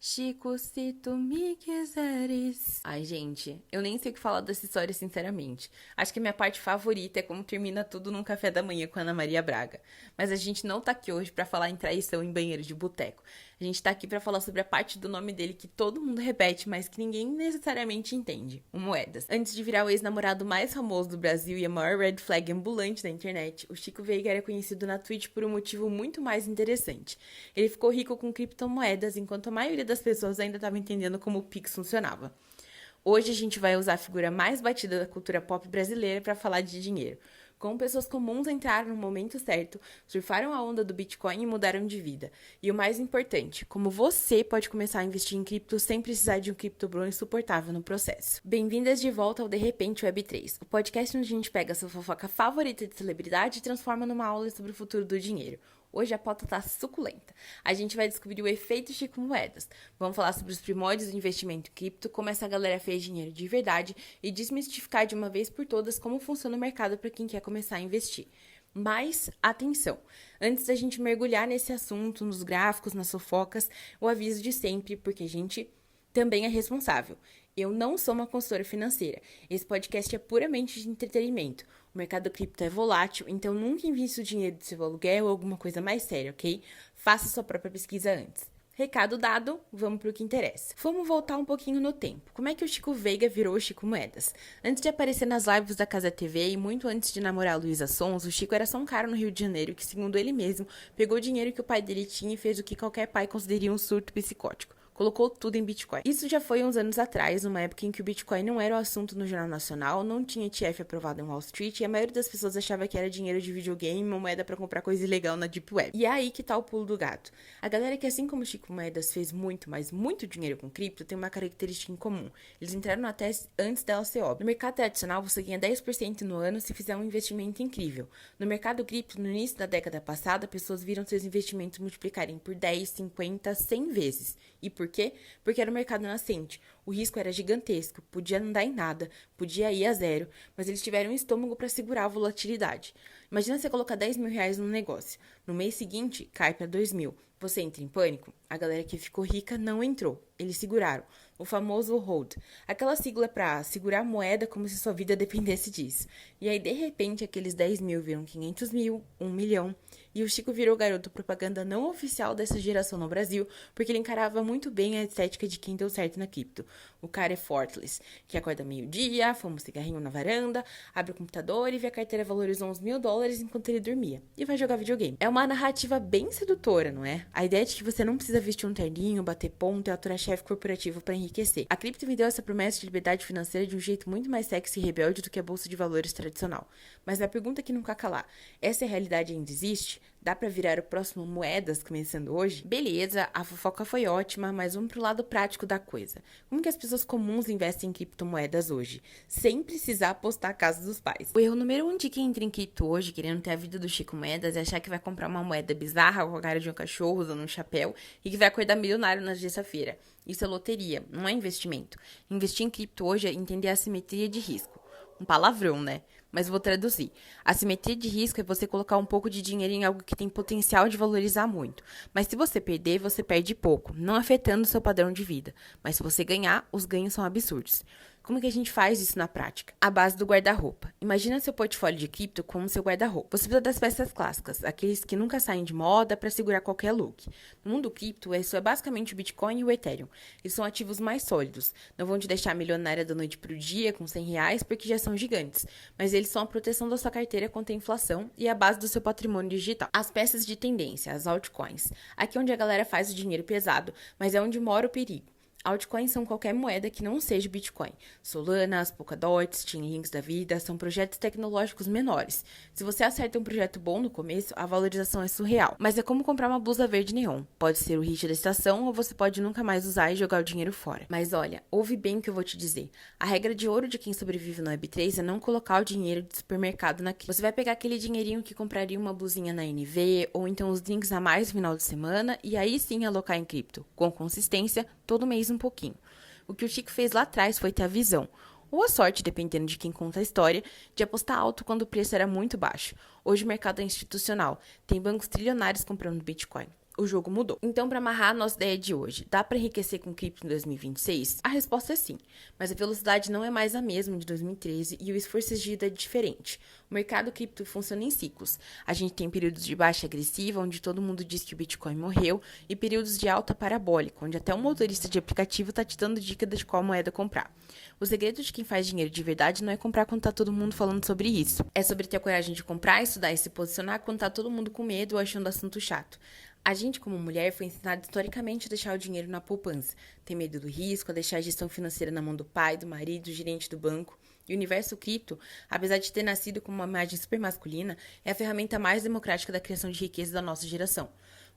Chico, se tu me quiseres. Ai, gente, eu nem sei o que falar dessa história, sinceramente. Acho que a minha parte favorita é como termina tudo num café da manhã com a Ana Maria Braga. Mas a gente não tá aqui hoje pra falar em traição em banheiro de boteco. A gente tá aqui pra falar sobre a parte do nome dele que todo mundo repete, mas que ninguém necessariamente entende: o Moedas. Antes de virar o ex-namorado mais famoso do Brasil e a maior red flag ambulante da internet, o Chico Veiga era conhecido na Twitch por um motivo muito mais interessante. Ele ficou rico com criptomoedas, enquanto a maioria das pessoas ainda estava entendendo como o Pix funcionava. Hoje a gente vai usar a figura mais batida da cultura pop brasileira para falar de dinheiro. Como pessoas comuns entraram no momento certo, surfaram a onda do Bitcoin e mudaram de vida. E o mais importante, como você pode começar a investir em cripto sem precisar de um criptobro insuportável no processo. Bem-vindas de volta ao De Repente Web3, o podcast onde a gente pega a sua fofoca favorita de celebridade e transforma numa aula sobre o futuro do dinheiro. Hoje a pauta tá suculenta. A gente vai descobrir o efeito Chico Moedas. Vamos falar sobre os primórdios do investimento em cripto, como essa galera fez dinheiro de verdade e desmistificar de uma vez por todas como funciona o mercado para quem quer começar a investir. Mas, atenção, antes da gente mergulhar nesse assunto, nos gráficos, nas fofocas, o aviso de sempre, porque a gente também é responsável. Eu não sou uma consultora financeira. Esse podcast é puramente de entretenimento. O mercado cripto é volátil, então nunca invista o dinheiro do seu aluguel ou alguma coisa mais séria, ok? Faça sua própria pesquisa antes. Recado dado, vamos para o que interessa. Vamos voltar um pouquinho no tempo. Como é que o Chico Veiga virou o Chico Moedas? Antes de aparecer nas lives da Casa TV e muito antes de namorar a Luísa Sons, o Chico era só um cara no Rio de Janeiro que, segundo ele mesmo, pegou o dinheiro que o pai dele tinha e fez o que qualquer pai consideraria um surto psicótico. Colocou tudo em Bitcoin. Isso já foi uns anos atrás, numa época em que o Bitcoin não era o assunto no Jornal Nacional, não tinha ETF aprovado em Wall Street e a maioria das pessoas achava que era dinheiro de videogame, uma moeda pra comprar coisa ilegal na Deep Web. E é aí que tá o pulo do gato. A galera que, assim como o Chico Moedas fez muito, mas muito dinheiro com cripto, tem uma característica em comum. Eles entraram até antes dela ser óbvia. No mercado tradicional, você ganha 10% no ano se fizer um investimento incrível. No mercado cripto, no início da década passada, pessoas viram seus investimentos multiplicarem por 10, 50, 100 vezes. E por quê? Porque era um mercado nascente. O risco era gigantesco, podia não dar em nada, podia ir a zero, mas eles tiveram um estômago para segurar a volatilidade. Imagina você colocar 10 mil reais num negócio. No mês seguinte, cai para 2 mil. Você entra em pânico? A galera que ficou rica não entrou. Eles seguraram. O famoso hold. Aquela sigla para segurar a moeda como se sua vida dependesse disso. E aí, de repente, aqueles 10 mil viram 500 mil, 1 milhão. E o Chico virou garoto propaganda não oficial dessa geração no Brasil, porque ele encarava muito bem a estética de quem deu certo na cripto. O cara é Fortless, que acorda meio-dia, fuma um cigarrinho na varanda, abre o computador e vê a carteira valorizou uns $1.000 enquanto ele dormia. E vai jogar videogame. É uma narrativa bem sedutora, não é? A ideia de que você não precisa vestir um terninho, bater ponto e aturar chefe corporativo para enriquecer. A cripto vendeu essa promessa de liberdade financeira de um jeito muito mais sexy e rebelde do que a bolsa de valores tradicional. Mas a pergunta que nunca calar: essa realidade ainda existe? Dá pra virar o próximo Moedas começando hoje? Beleza, a fofoca foi ótima, mas vamos pro lado prático da coisa. Como que as pessoas comuns investem em criptomoedas hoje, sem precisar apostar a casa dos pais? O erro número 1 de quem entra em cripto hoje, querendo ter a vida do Chico Moedas, é achar que vai comprar uma moeda bizarra com a cara de um cachorro usando um chapéu e que vai acordar milionário na terça-feira. Isso é loteria, não é investimento. Investir em cripto hoje é entender a assimetria de risco. Um palavrão, né? Mas vou traduzir. A simetria de risco é você colocar um pouco de dinheiro em algo que tem potencial de valorizar muito. Mas se você perder, você perde pouco, não afetando o seu padrão de vida. Mas se você ganhar, os ganhos são absurdos. Como que a gente faz isso na prática? A base do guarda-roupa. Imagina seu portfólio de cripto como seu guarda-roupa. Você precisa das peças clássicas, aqueles que nunca saem de moda para segurar qualquer look. No mundo cripto, isso é basicamente o Bitcoin e o Ethereum. Eles são ativos mais sólidos. Não vão te deixar milionária da noite pro dia com 100 reais porque já são gigantes. Mas eles são a proteção da sua carteira contra a inflação e a base do seu patrimônio digital. As peças de tendência, as altcoins. Aqui é onde a galera faz o dinheiro pesado, mas é onde mora o perigo. Altcoins são qualquer moeda que não seja Bitcoin. Solana, Polkadot, Chainlinks da vida são projetos tecnológicos menores. Se você acerta um projeto bom no começo, a valorização é surreal. Mas é como comprar uma blusa verde neon. Pode ser o hit da estação ou você pode nunca mais usar e jogar o dinheiro fora. Mas olha, ouve bem o que eu vou te dizer. A regra de ouro de quem sobrevive no Web3 é não colocar o dinheiro de supermercado na cripto. Você vai pegar aquele dinheirinho que compraria uma blusinha na NV ou então os drinks a mais no final de semana e aí sim alocar em cripto. Com consistência, todo mês um pouquinho. O que o Chico fez lá atrás foi ter a visão, ou a sorte, dependendo de quem conta a história, de apostar alto quando o preço era muito baixo. Hoje o mercado é institucional, tem bancos trilionários comprando Bitcoin. o jogo mudou. Então, para amarrar a nossa ideia de hoje, dá para enriquecer com cripto em 2026? A resposta é sim, mas a velocidade não é mais a mesma de 2013 e o esforço exigido é diferente. O mercado cripto funciona em ciclos. A gente tem períodos de baixa agressiva, onde todo mundo diz que o Bitcoin morreu, e períodos de alta parabólica, onde até um motorista de aplicativo está te dando dica de qual moeda comprar. O segredo de quem faz dinheiro de verdade não é comprar quando tá todo mundo falando sobre isso. É sobre ter a coragem de comprar, estudar e se posicionar quando tá todo mundo com medo ou achando o assunto chato. A gente, como mulher, foi ensinada historicamente a deixar o dinheiro na poupança. Tem medo do risco, a deixar a gestão financeira na mão do pai, do marido, do gerente do banco. E o universo cripto, apesar de ter nascido com uma imagem super masculina, é a ferramenta mais democrática da criação de riqueza da nossa geração.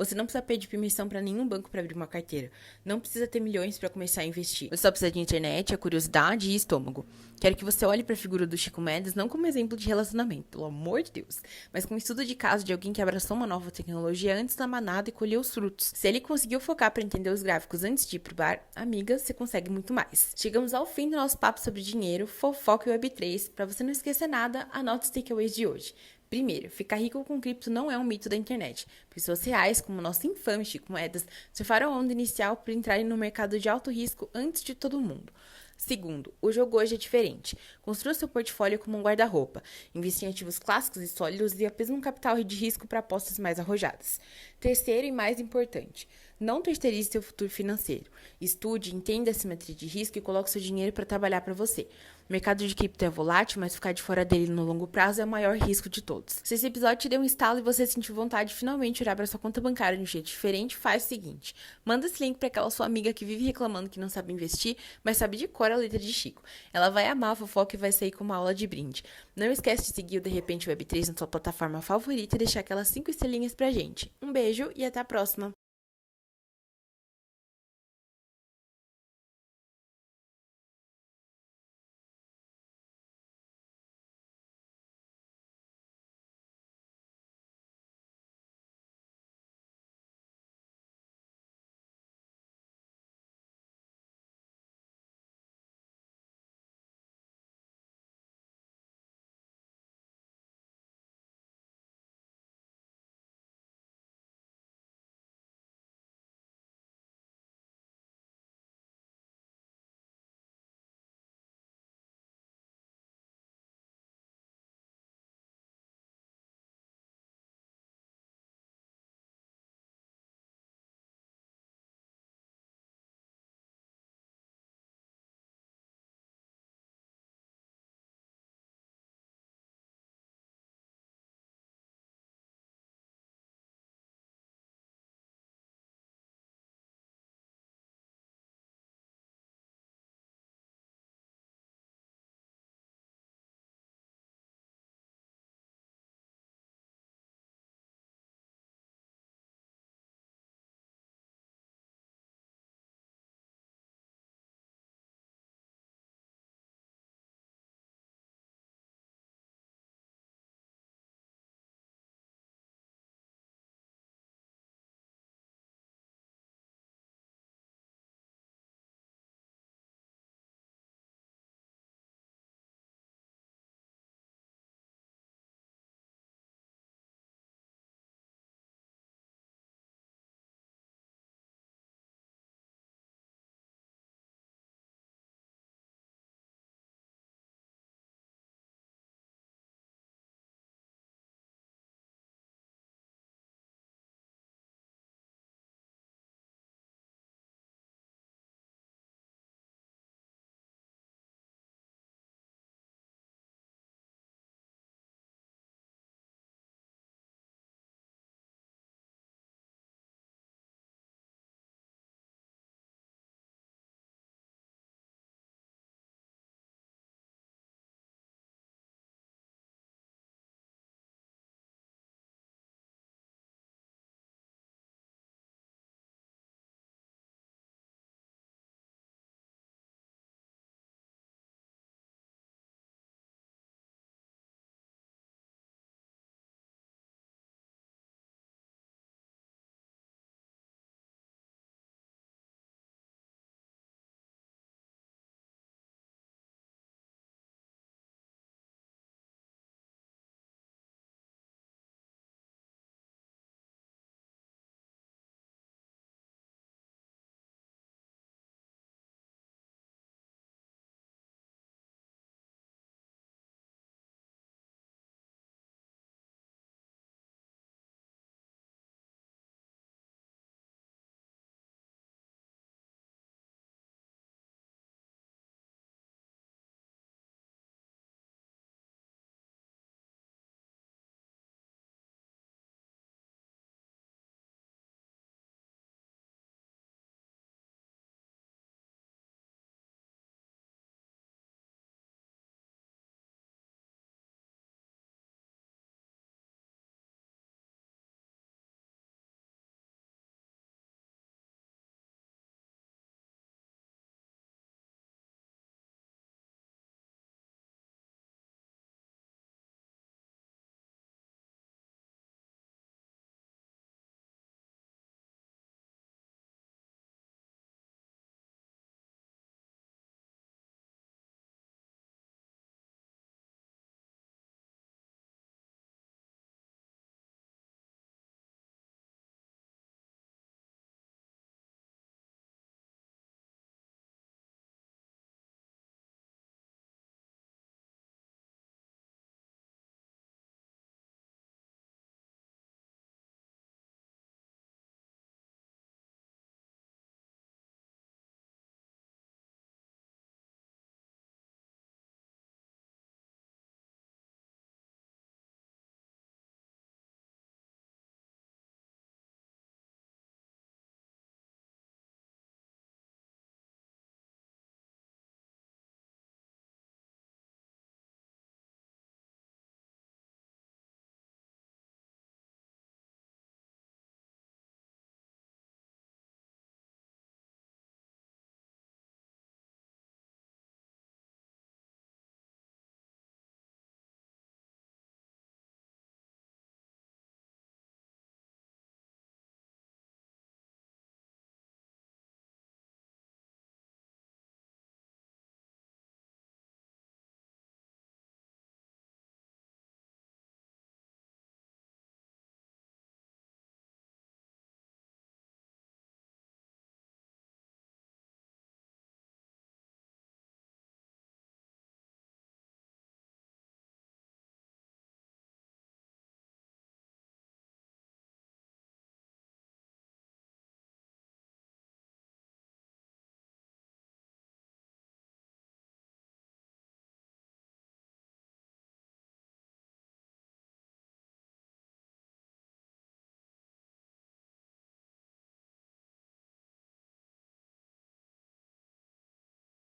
Você não precisa pedir permissão para nenhum banco para abrir uma carteira. Não precisa ter milhões para começar a investir. Você só precisa de internet, a curiosidade e estômago. Quero que você olhe para a figura do Chico Mendes não como exemplo de relacionamento, pelo amor de Deus, mas como estudo de caso de alguém que abraçou uma nova tecnologia antes da manada e colheu os frutos. Se ele conseguiu focar para entender os gráficos antes de ir pro bar, amiga, você consegue muito mais. Chegamos ao fim do nosso papo sobre dinheiro, fofoca e Web3. Para você não esquecer nada, anote os takeaways de hoje. Primeiro, ficar rico com cripto não é um mito da internet. Pessoas reais, como o nosso infame Chico Moedas, surfaram a onda inicial por entrarem no mercado de alto risco antes de todo mundo. Segundo, o jogo hoje é diferente. Construa seu portfólio como um guarda-roupa. Invista em ativos clássicos e sólidos e apenas um capital de risco para apostas mais arrojadas. Terceiro e mais importante, não terceirize seu futuro financeiro. Estude, entenda a simetria de risco e coloque seu dinheiro para trabalhar para você. O mercado de cripto é volátil, mas ficar de fora dele no longo prazo é o maior risco de todos. Se esse episódio te deu um estalo e você sentiu vontade de finalmente olhar para sua conta bancária de um jeito diferente, faz o seguinte: manda esse link para aquela sua amiga que vive reclamando que não sabe investir, mas sabe de cor a letra de Chico. Ela vai amar a fofoca e vai sair com uma aula de brinde. Não esquece de seguir o De Repente Web3 na sua plataforma favorita e deixar aquelas 5 estrelinhas pra gente. Um beijo e até a próxima!